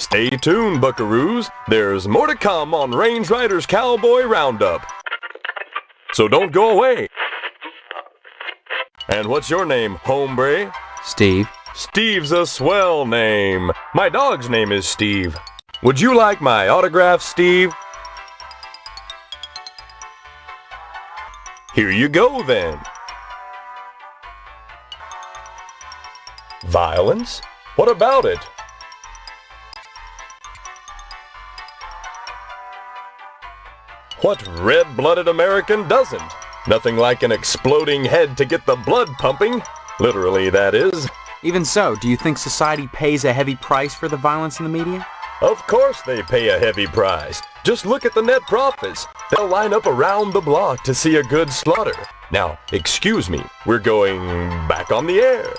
Stay tuned, buckaroos. There's more to come on Range Riders Cowboy Roundup. So don't go away. And what's your name, hombre? Steve. Steve's a swell name. My dog's name is Steve. Would you like my autograph, Steve? Here you go, then. Violence? What about it? What red-blooded American doesn't? Nothing like an exploding head to get the blood pumping. Literally, that is. Even so, do you think society pays a heavy price for the violence in the media? Of course they pay a heavy price. Just look at the net profits. They'll line up around the block to see a good slaughter. Now, excuse me, we're going back on the air.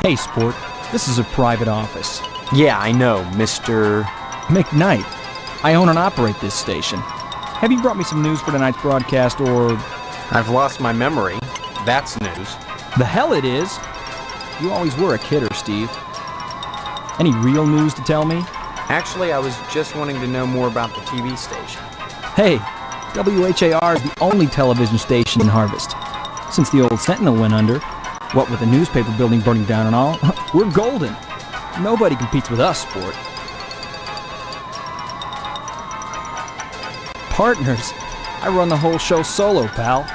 Hey, Sport. This is a private office. Yeah, I know, Mr. McKnight. I own and operate this station. Have you brought me some news for tonight's broadcast, or... I've lost my memory. That's news. The hell it is! You always were a kidder, Steve. Any real news to tell me? Actually, I was just wanting to know more about the TV station. Hey, WHAR is the only television station in Harvest. Since the old Sentinel went under, what with the newspaper building burning down and all, we're golden. Nobody competes with us, Sport. Partners. I run the whole show solo, pal.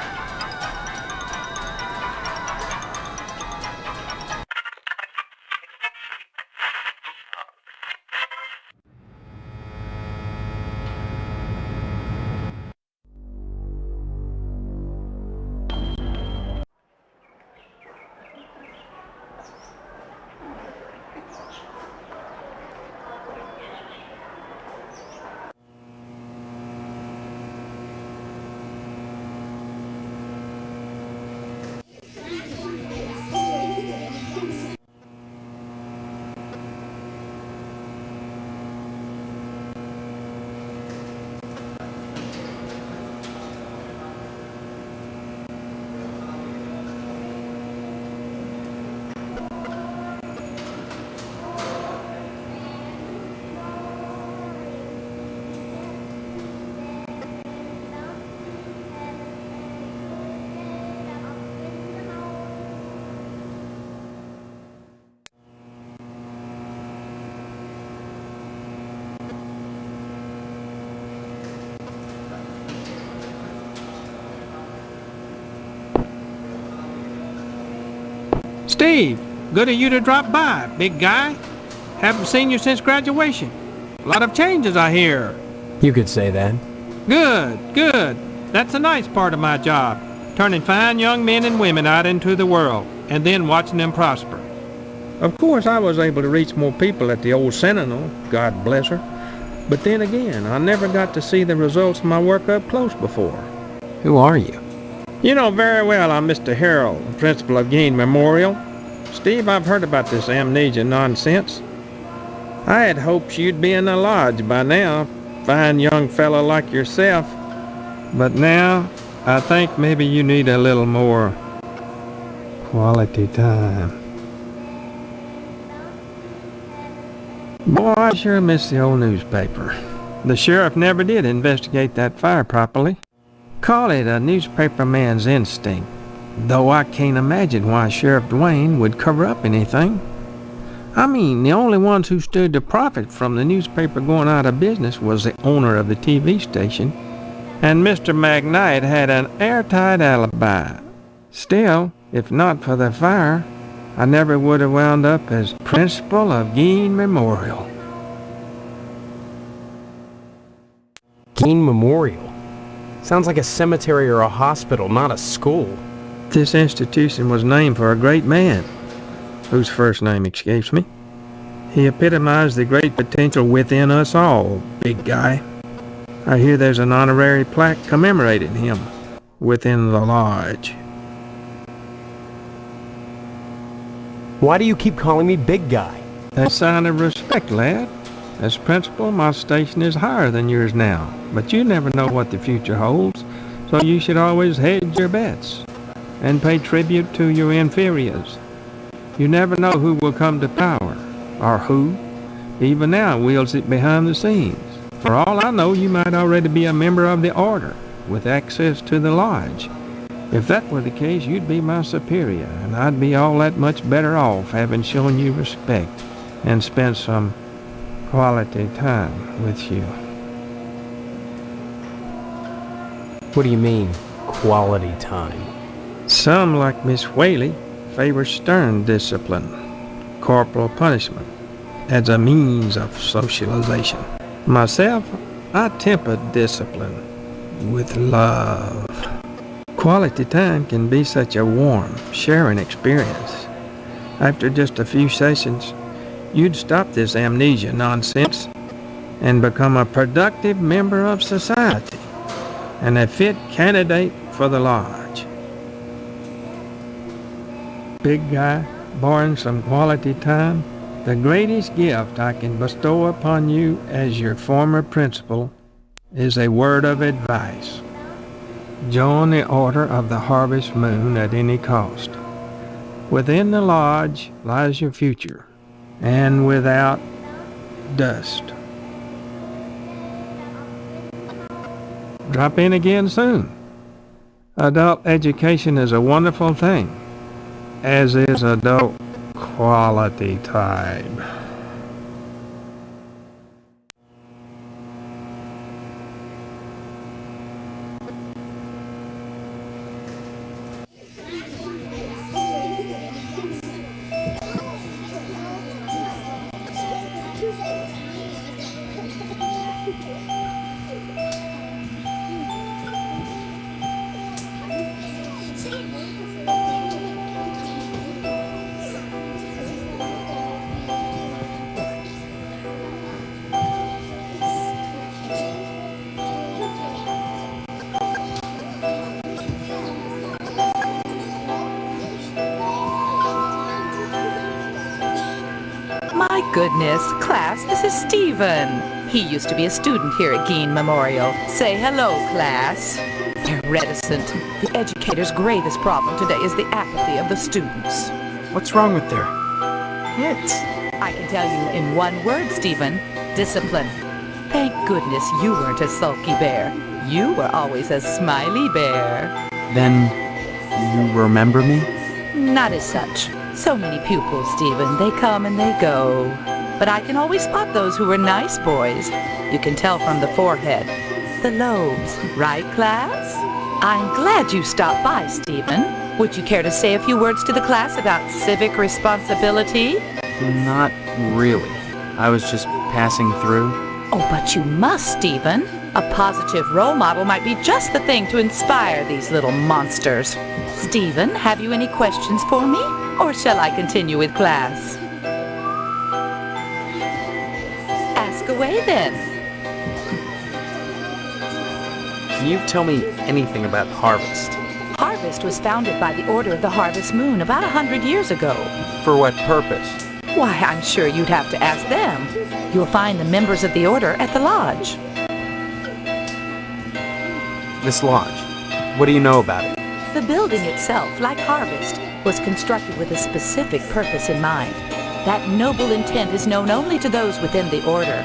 Steve, good of you to drop by, big guy. Haven't seen you since graduation. A lot of changes, I hear. You could say that. Good, good. That's a nice part of my job, turning fine young men and women out into the world, and then watching them prosper. Of course, I was able to reach more people at the old Sentinel, God bless her. But then again, I never got to see the results of my work up close before. Who are you? You know very well I'm Mr. Harrell, principal of Gain Memorial. Steve, I've heard about this amnesia nonsense. I had hoped you'd be in the lodge by now, fine young fellow like yourself. But now, I think maybe you need a little more quality time. Boy, I sure miss the old newspaper. The sheriff never did investigate that fire properly. Call it a newspaper man's instinct, though I can't imagine why Sheriff Dwayne would cover up anything. I mean, the only ones who stood to profit from the newspaper going out of business was the owner of the TV station, and Mr. McKnight had an airtight alibi. Still, if not for the fire, I never would have wound up as principal of Gein Memorial. Gein Memorial? Sounds like a cemetery or a hospital, not a school. This institution was named for a great man, whose first name escapes me. He epitomized the great potential within us all, big guy. I hear there's an honorary plaque commemorating him within the lodge. Why do you keep calling me big guy? A sign of respect, lad. As principal, my station is higher than yours now, but you never know what the future holds, so you should always hedge your bets and pay tribute to your inferiors. You never know who will come to power, or who, even now, wields it behind the scenes. For all I know, you might already be a member of the Order, with access to the lodge. If that were the case, you'd be my superior, and I'd be all that much better off having shown you respect and spent some quality time with you. What do you mean, quality time? Some, like Miss Whaley, favor stern discipline, corporal punishment, as a means of socialization. Myself, I temper discipline with love. Quality time can be such a warm, sharing experience. After just a few sessions, you'd stop this amnesia nonsense and become a productive member of society and a fit candidate for the lodge. Big guy, barring some quality time, the greatest gift I can bestow upon you as your former principal is a word of advice. Join the Order of the Harvest Moon at any cost. Within the lodge lies your future, and without dust. Drop in again soon. Adult education is a wonderful thing, as is adult quality time. My goodness, class, this is Stephen. He used to be a student here at Gein Memorial. Say hello, class. They're reticent. The educator's gravest problem today is the apathy of the students. What's wrong with their kids? I can tell you in one word, Stephen: discipline. Thank goodness you weren't a sulky bear. You were always a smiley bear. Then you remember me? Not as such. So many pupils, Stephen. They come and they go. But I can always spot those who were nice boys. You can tell from the forehead. The lobes, right, class? I'm glad you stopped by, Stephen. Would you care to say a few words to the class about civic responsibility? Not really. I was just passing through. Oh, but you must, Stephen. A positive role model might be just the thing to inspire these little monsters. Stephen, have you any questions for me? Or shall I continue with class? Ask away then. Can you tell me anything about Harvest? Harvest was founded by the Order of the Harvest Moon about 100 years ago. For what purpose? Why, I'm sure you'd have to ask them. You'll find the members of the Order at the lodge. This lodge, what do you know about it? The building itself, like Harvest, was constructed with a specific purpose in mind. That noble intent is known only to those within the Order.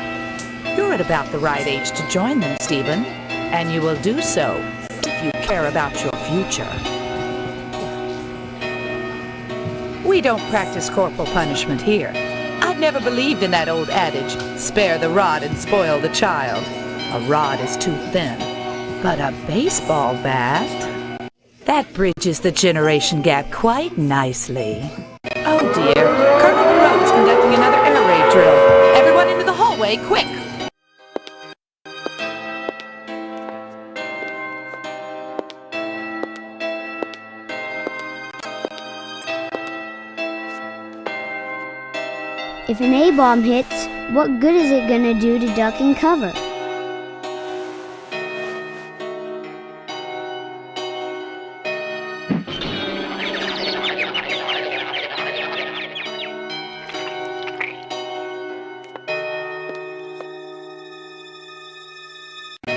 You're at about the right age to join them, Stephen, and you will do so if you care about your future. We don't practice corporal punishment here. I've never believed in that old adage, spare the rod and spoil the child. A rod is too thin, but a baseball bat? That bridges the generation gap quite nicely. Oh dear, Colonel Monroe's conducting another air raid drill. Everyone into the hallway, quick! If an A-bomb hits, what good is it gonna do to duck and cover?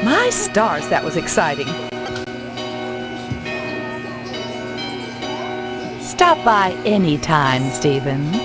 My stars, that was exciting. Stop by anytime, Stevens.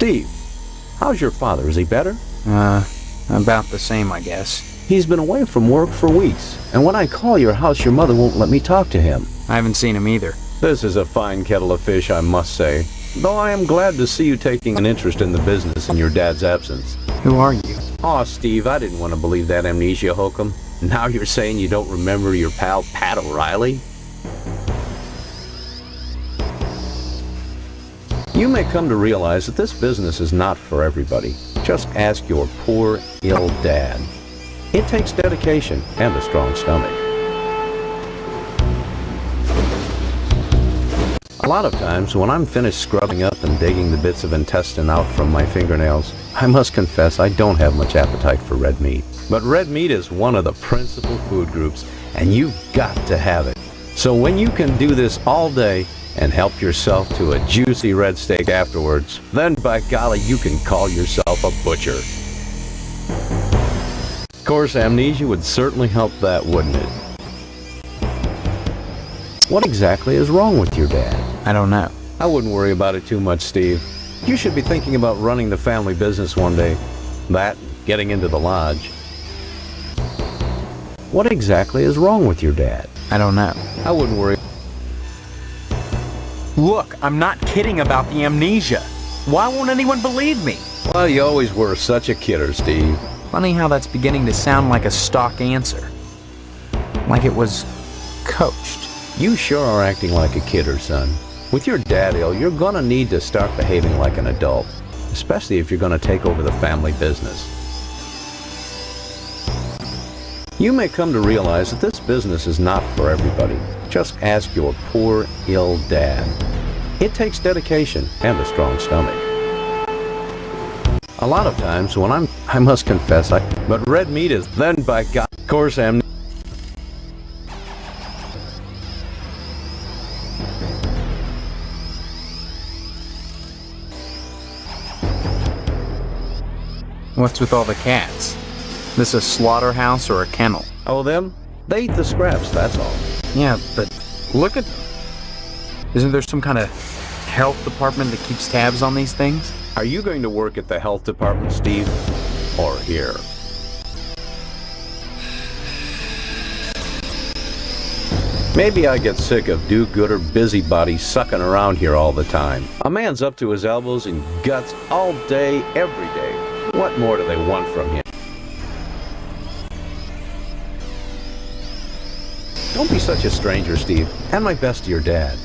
Steve, how's your father? Is he better? About the same, I guess. He's been away from work for weeks, and when I call your house, your mother won't let me talk to him. I haven't seen him either. This is a fine kettle of fish, I must say, though I am glad to see you taking an interest in the business in your dad's absence. Who are you? Aw, Steve, I didn't want to believe that amnesia hokum. Now you're saying you don't remember your pal Pat O'Reilly? You may come to realize that this business is not for everybody. Just ask your poor, ill dad. It takes dedication and a strong stomach. A lot of times, when I'm finished scrubbing up and digging the bits of intestine out from my fingernails, I must confess I don't have much appetite for red meat. But red meat is one of the principal food groups, and you've got to have it. So when you can do this all day, and help yourself to a juicy red steak afterwards, then by golly, you can call yourself a butcher. Of course, amnesia would certainly help that, wouldn't it? What exactly is wrong with your dad? I don't know. I wouldn't worry about it too much, Steve. You should be thinking about running the family business one day. That, getting into the lodge. What exactly is wrong with your dad? I don't know. I wouldn't worry. Look, I'm not kidding about the amnesia. Why won't anyone believe me? Well, you always were such a kidder, Steve. Funny how that's beginning to sound like a stock answer. Like it was coached. You sure are acting like a kidder, son. With your dad ill, you're gonna need to start behaving like an adult, especially if you're gonna take over the family business. You may come to realize that this business is not for everybody. Just ask your poor, ill dad. It takes dedication and a strong stomach. A lot of times when I must confess, but red meat is then by God. Of course, What's with all the cats? This a slaughterhouse or a kennel? Oh, them? They eat the scraps, that's all. Yeah, but look at... Isn't there some kind of health department that keeps tabs on these things? Are you going to work at the health department, Steve? Or here? Maybe I get sick of do-gooder busybodies sucking around here all the time. A man's up to his elbows in guts all day, every day. What more do they want from him? Don't be such a stranger, Steve. And my best to your dad.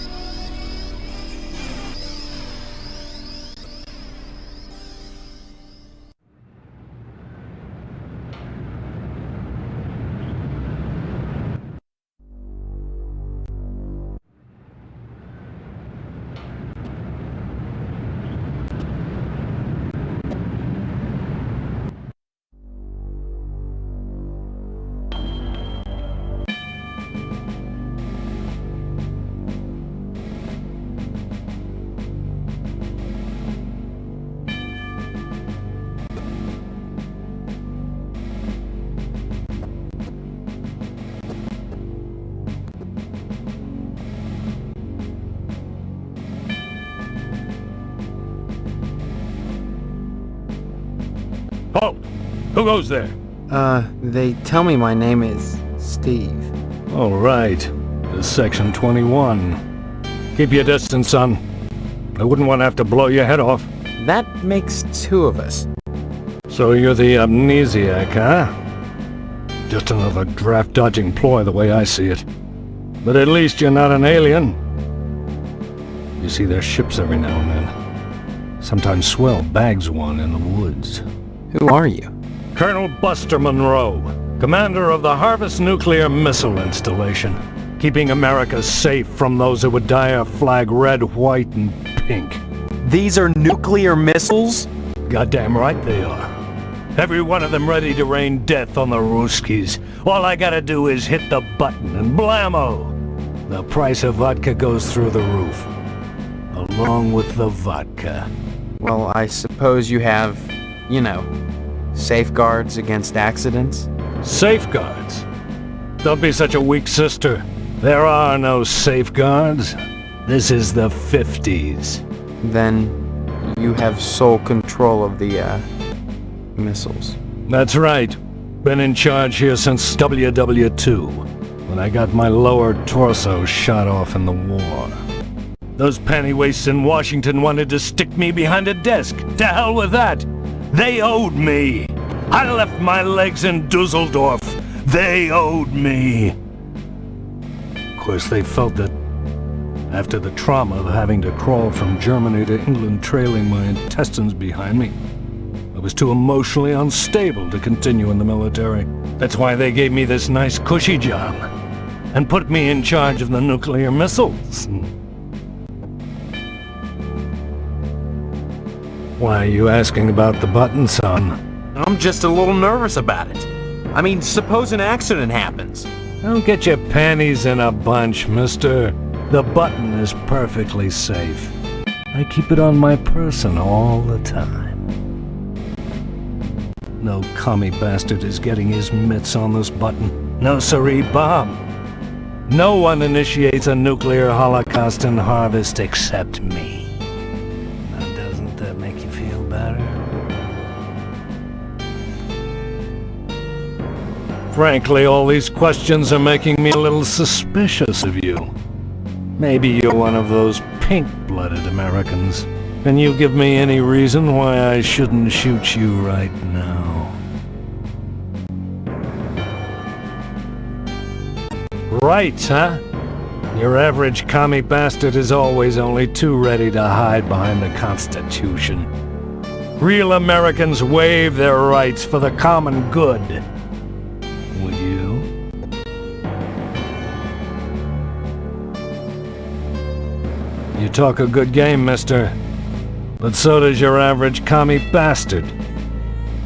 Halt! Who goes there? They tell me my name is Steve. All right. This is Section 21. Keep your distance, son. I wouldn't want to have to blow your head off. That makes two of us. So you're the amnesiac, huh? Just another draft-dodging ploy the way I see it. But at least you're not an alien. You see their ships every now and then. Sometimes Swell bags one in the woods. Who are you? Colonel Buster Monroe, commander of the Harvest Nuclear Missile Installation, keeping America safe from those who would dye our flag red, white, and pink. These are nuclear missiles? Goddamn right they are. Every one of them ready to rain death on the Ruskies. All I gotta do is hit the button and blammo! The price of vodka goes through the roof. Along with the vodka. Well, I suppose you have, safeguards against accidents? Safeguards? Don't be such a weak sister. There are no safeguards. This is the 50s. Then you have sole control of the, missiles. That's right. Been in charge here since WW2, when I got my lower torso shot off in the war. Those pennywaists in Washington wanted to stick me behind a desk. To hell with that! They owed me! I left my legs in Dusseldorf. They owed me! Of course, they felt that after the trauma of having to crawl from Germany to England trailing my intestines behind me, I was too emotionally unstable to continue in the military. That's why they gave me this nice cushy job and put me in charge of the nuclear missiles. Why are you asking about the button, son? I'm just a little nervous about it. I mean, suppose an accident happens. Don't get your panties in a bunch, mister. The button is perfectly safe. I keep it on my person all the time. No commie bastard is getting his mitts on this button. No siree, Bob. No one initiates a nuclear holocaust in Harvest except me. Now, doesn't that make you feel better? Frankly, all these questions are making me a little suspicious of you. Maybe you're one of those pink-blooded Americans. Can you give me any reason why I shouldn't shoot you right now? Right, huh? Your average commie bastard is always only too ready to hide behind the Constitution. Real Americans waive their rights for the common good. Would you? You talk a good game, mister. But so does your average commie bastard.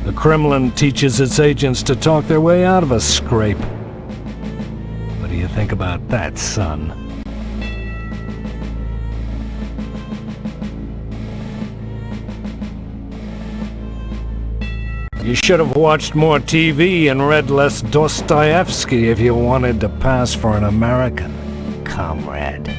The Kremlin teaches its agents to talk their way out of a scrape. What do you think about that, son? You should have watched more TV and read less Dostoevsky if you wanted to pass for an American, comrade.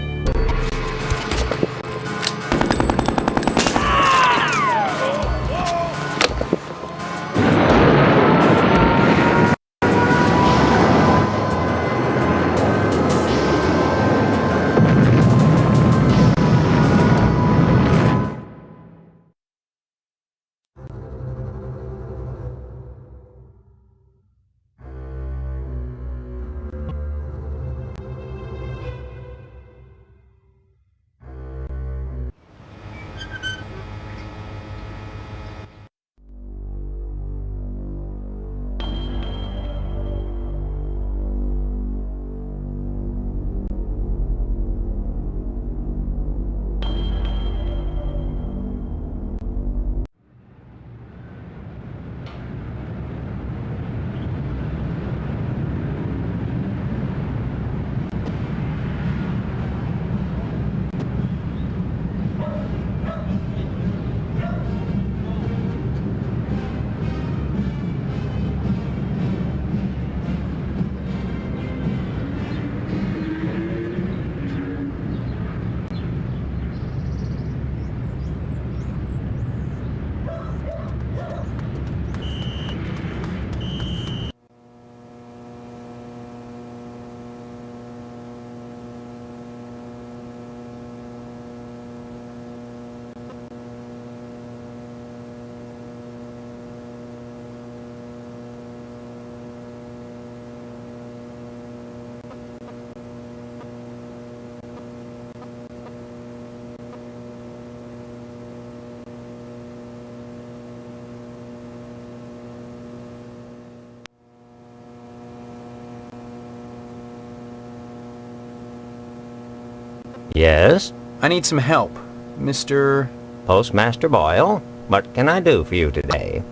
Yes? I need some help. Mr. Postmaster Boyle, what can I do for you today?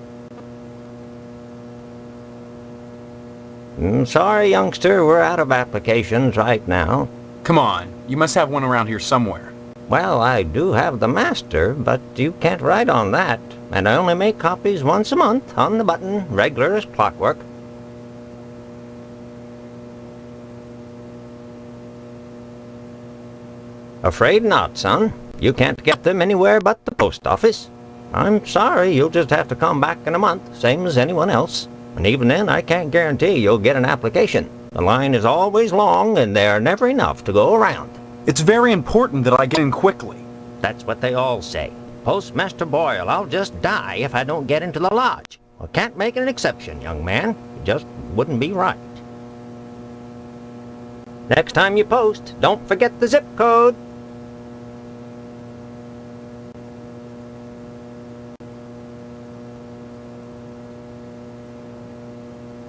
Sorry, youngster, we're out of applications right now. Come on, you must have one around here somewhere. Well, I do have the master, but you can't write on that, and I only make copies once a month, on the button, regular as clockwork. Afraid not, son. You can't get them anywhere but the post office. I'm sorry, you'll just have to come back in a month, same as anyone else. And even then, I can't guarantee you'll get an application. The line is always long, and there are never enough to go around. It's very important that I get in quickly. That's what they all say. Postmaster Boyle, I'll just die if I don't get into the lodge. I can't make an exception, young man. It just wouldn't be right. Next time you post, don't forget the zip code.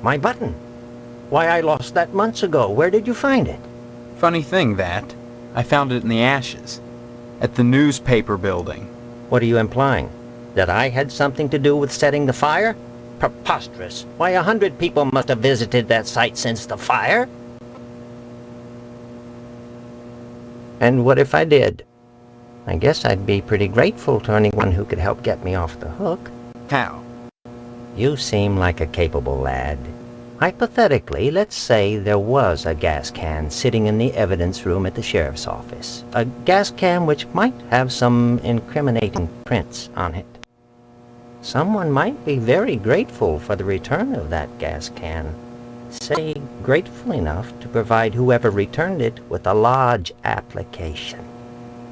My button. Why, I lost that months ago. Where did you find it? Funny thing, that. I found it in the ashes. At the newspaper building. What are you implying? That I had something to do with setting the fire? Preposterous. Why, 100 people must have visited that site since the fire. And what if I did? I guess I'd be pretty grateful to anyone who could help get me off the hook. How? You seem like a capable lad. Hypothetically, let's say there was a gas can sitting in the evidence room at the sheriff's office. A gas can which might have some incriminating prints on it. Someone might be very grateful for the return of that gas can. Say, grateful enough to provide whoever returned it with a lodge application.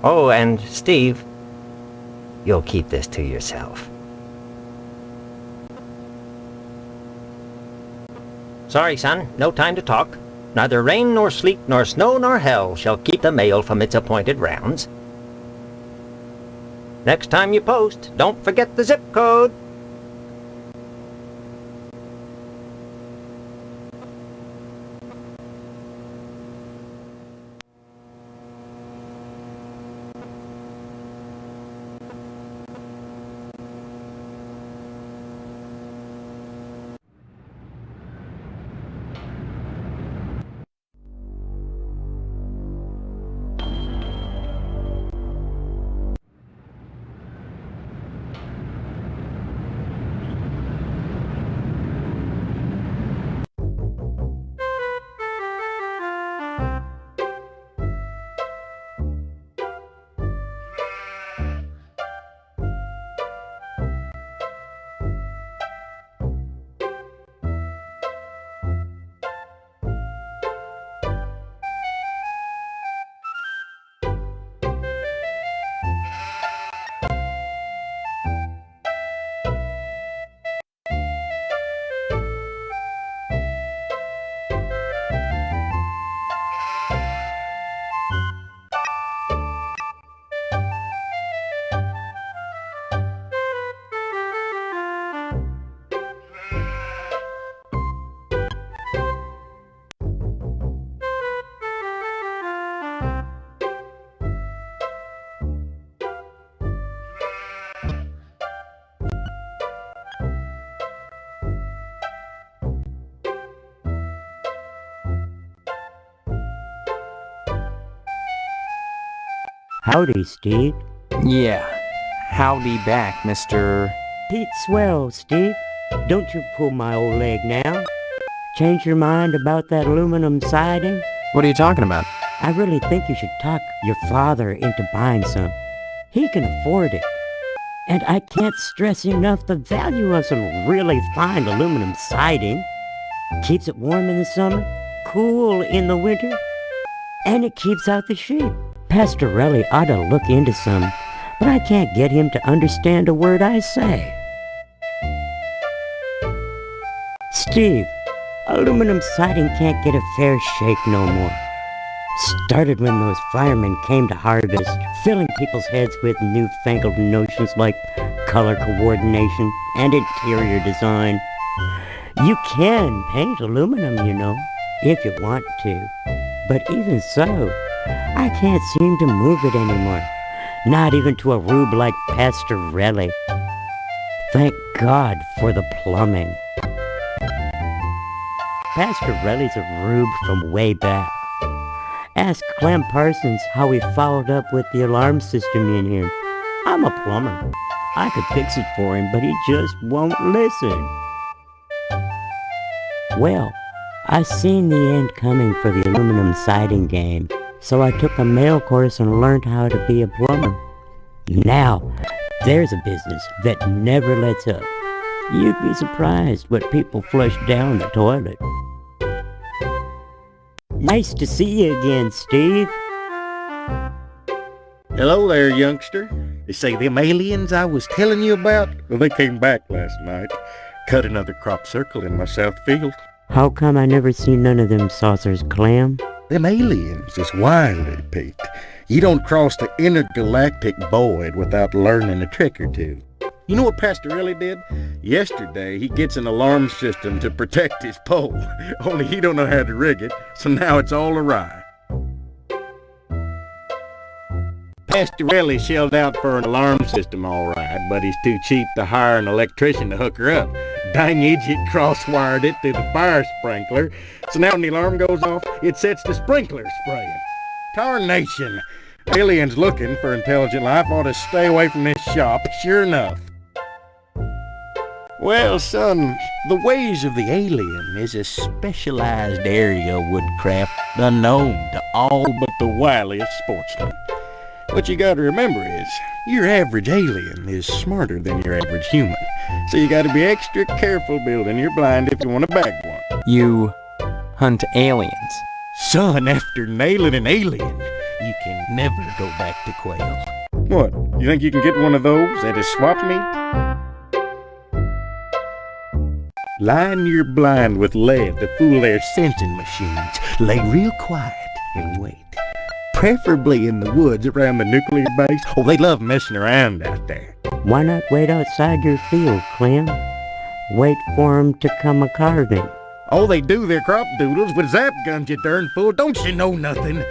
Oh, and Steve, you'll keep this to yourself. Sorry, son, no time to talk. Neither rain nor sleet nor snow nor hell shall keep the mail from its appointed rounds. Next time you post, don't forget the zip code. Howdy, Steve. Yeah. Howdy back, Mr. Pete Swell, Steve. Don't you pull my old leg now. Change your mind about that aluminum siding? What are you talking about? I really think you should talk your father into buying some. He can afford it. And I can't stress enough the value of some really fine aluminum siding. Keeps it warm in the summer, cool in the winter, and it keeps out the sheep. Pastorelli ought to look into some, but I can't get him to understand a word I say. Steve, aluminum siding can't get a fair shake no more. Started when those firemen came to harvest, filling people's heads with newfangled notions like color coordination and interior design. You can paint aluminum, you know, if you want to. But even so, I can't seem to move it anymore. Not even to a rube like Pastorelli. Thank God for the plumbing. Pastorelli's a rube from way back. Ask Clem Parsons how he followed up with the alarm system in here. I'm a plumber. I could fix it for him, but he just won't listen. Well, I seen the end coming for the aluminum siding game, so I took a mail course and learned how to be a plumber. Now, there's a business that never lets up. You'd be surprised what people flush down the toilet. Nice to see you again, Steve. Hello there, youngster. They say them aliens I was telling you about, well, they came back last night. Cut another crop circle in my south field. How come I never seen none of them saucers, Clem? Them aliens is wily, Pete. You don't cross the intergalactic void without learning a trick or two. You know what Pastorelli did? Yesterday, he gets an alarm system to protect his pole. Only he don't know how to rig it, so now it's all awry. Pastorelli shelled out for an alarm system all right, but he's too cheap to hire an electrician to hook her up. Dang idiot cross-wired it through the fire sprinkler, so now when the alarm goes off, it sets the sprinkler spraying. Tarnation! Aliens looking for intelligent life ought to stay away from this shop, sure enough. Well, son, the ways of the alien is a specialized area of woodcraft unknown to all but the wiliest sportsmen. What you gotta remember is, your average alien is smarter than your average human, so you gotta be extra careful building your blind if you want to bag one. You hunt aliens? Son, after nailing an alien, you can never go back to quail. What, you think you can get one of those at a swap meet? Line your blind with lead to fool their sensing machines. Lay real quiet and wait. Preferably in the woods around the nuclear base. Oh, they love messing around out there. Why not wait outside your field, Clem? Wait for 'em to come a-carving. Oh, they do their crop doodles with zap guns, you darn fool. Don't you know nothing?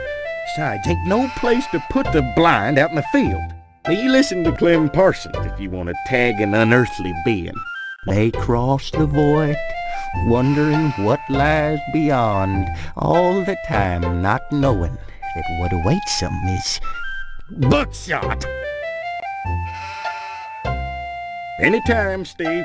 Besides, ain't no place to put the blind out in the field. Now, you listen to Clem Parsons if you want to tag an unearthly being. They cross the void, wondering what lies beyond, all the time not knowing that what awaits them is buckshot. Anytime, Steve.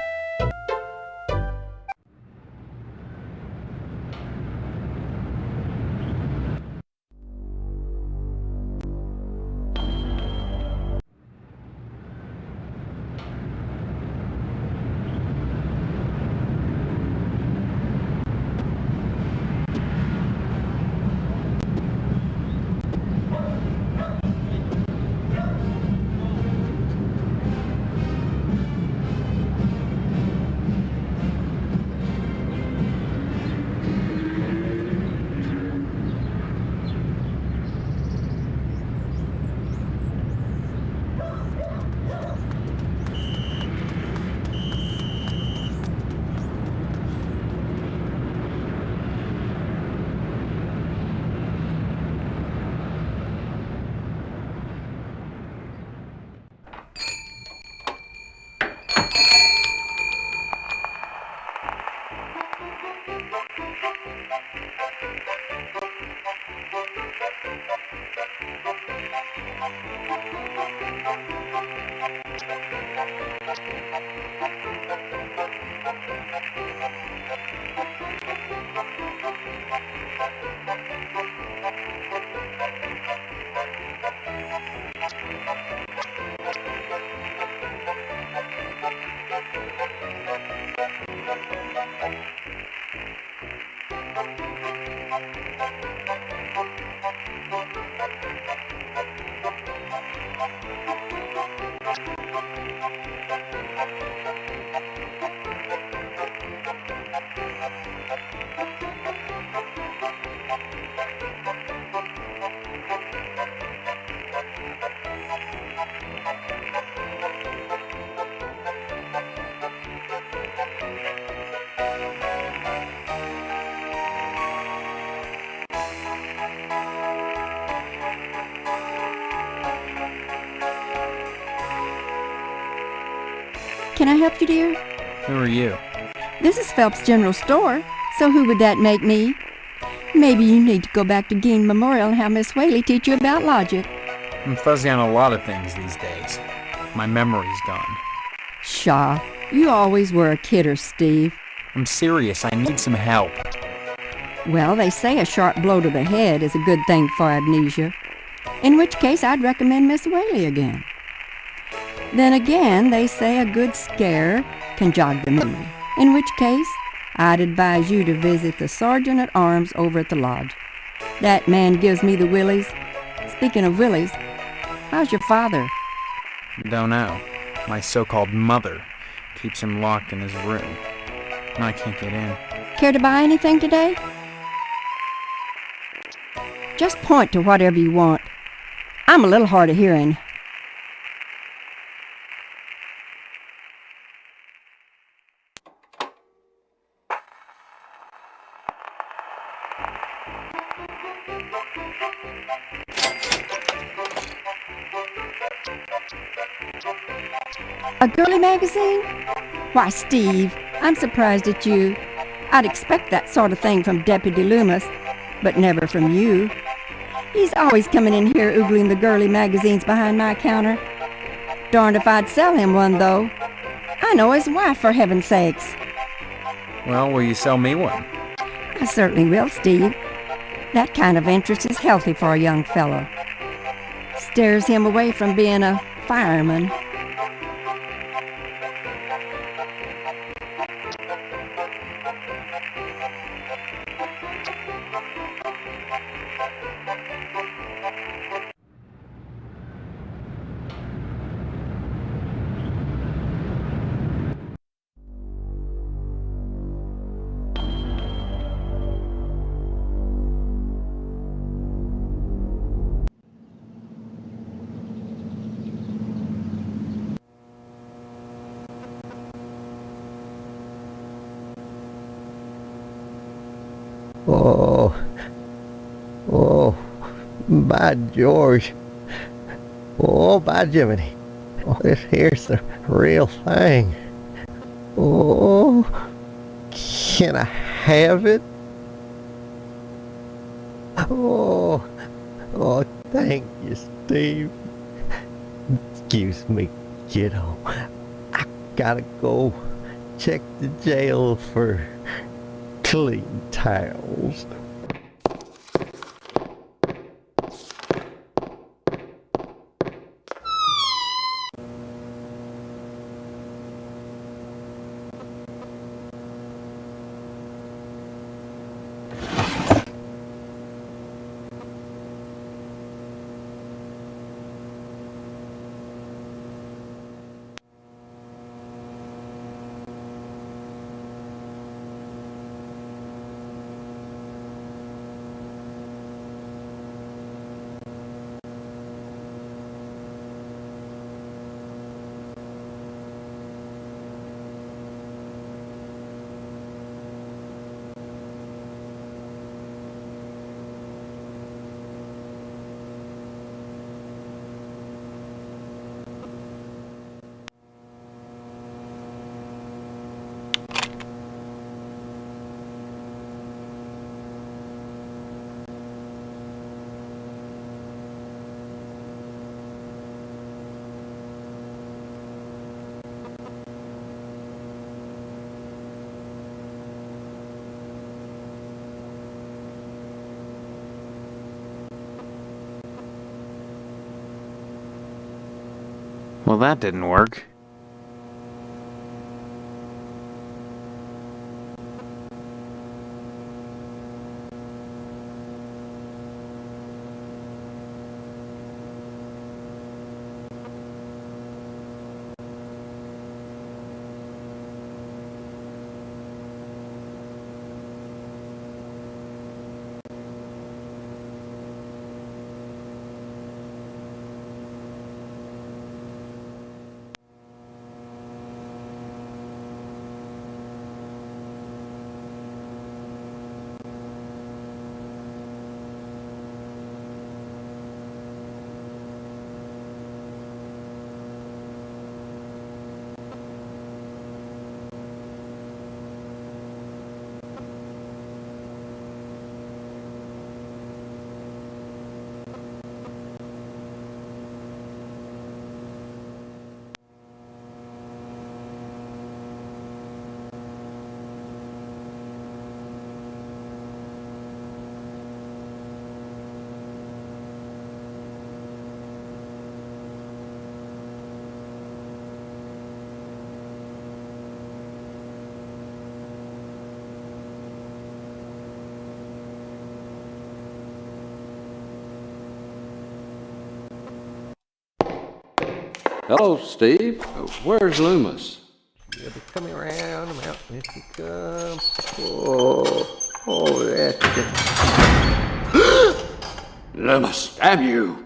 Can I help you, dear? Who are you? This is Phelps General Store, so who would that make me? Maybe you need to go back to Gein Memorial and have Miss Whaley teach you about logic. I'm fuzzy on a lot of things these days. My memory's gone. Pshaw, you always were a kidder, Steve. I'm serious. I need some help. Well, they say a sharp blow to the head is a good thing for amnesia. In which case, I'd recommend Miss Whaley again. Then again, they say a good scare can jog the memory. In which case, I'd advise you to visit the Sergeant-at-Arms over at the lodge. That man gives me the willies. Speaking of willies, how's your father? Don't know. My so-called mother keeps him locked in his room. I can't get in. Care to buy anything today? Just point to whatever you want. I'm a little hard of hearing. A girly magazine? Why, Steve, I'm surprised at you. I'd expect that sort of thing from Deputy Loomis, but never from you. He's always coming in here oogling the girly magazines behind my counter. Darned if I'd sell him one, though. I know his wife, for heaven's sakes. Well, will you sell me one? I certainly will, Steve. That kind of interest is healthy for a young fellow. Steers him away from being a fireman. Oh, by George. Oh, by Jiminy. Oh, this here's the real thing. Oh, can I have it? Oh, thank you, Steve. Excuse me, kiddo. I gotta go check the jail for clean towels. Well, that didn't work. Hello, Steve. Where's Loomis? You'll be coming around the mountain if you come. Oh, that's it. Loomis, damn you!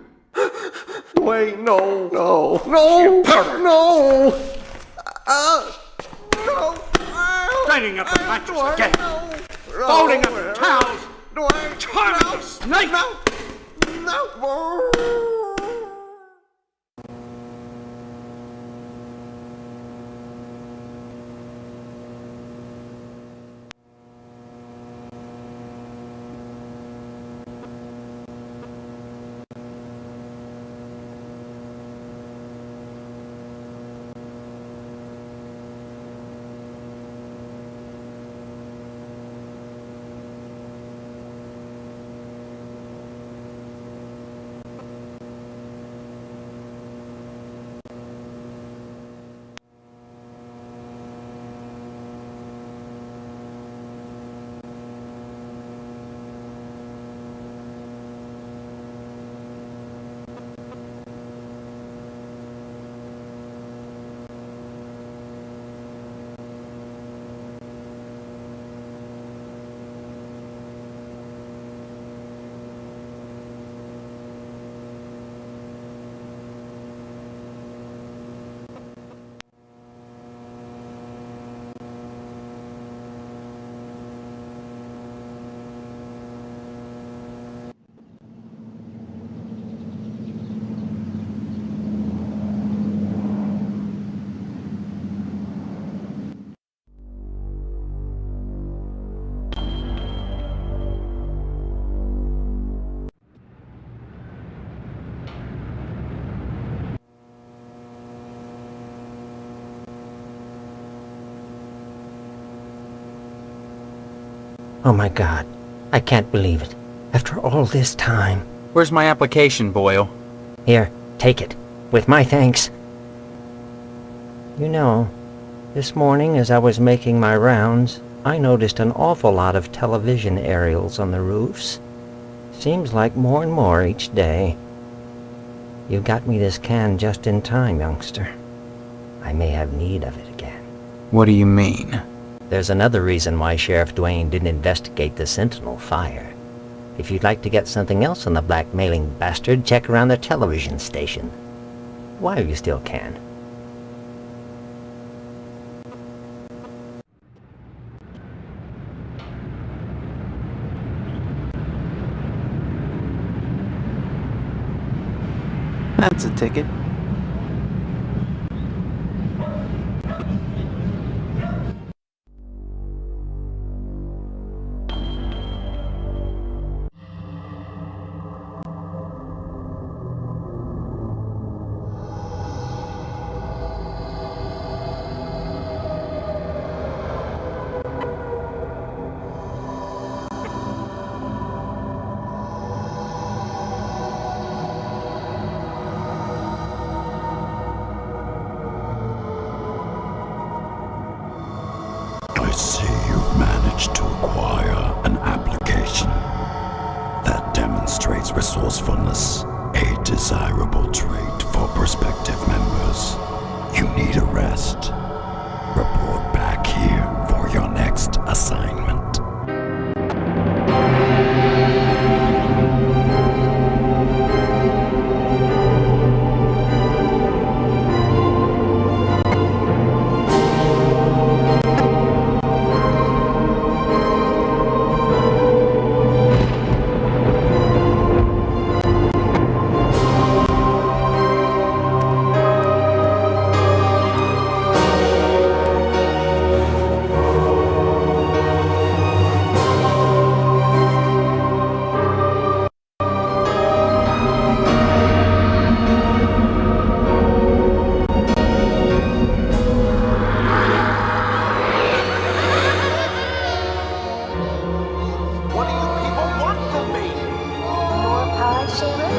Wait, no. You pervert! No! Straining up the mattress again! Folding up the towels! Charming the snake! Oh my God, I can't believe it. After all this time. Where's my application, Boyle? Here, take it. With my thanks. You know, this morning as I was making my rounds, I noticed an awful lot of television aerials on the roofs. Seems like more and more each day. You got me this can just in time, youngster. I may have need of it again. What do you mean? There's another reason why Sheriff Dwayne didn't investigate the Sentinel fire. If you'd like to get something else on the blackmailing bastard, check around the television station. While you still can. That's a ticket. I see you've managed to acquire an application that demonstrates resourcefulness, a desirable trait for prospective members. You need a rest. Report back here for your next assignment.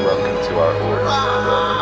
Welcome to our order.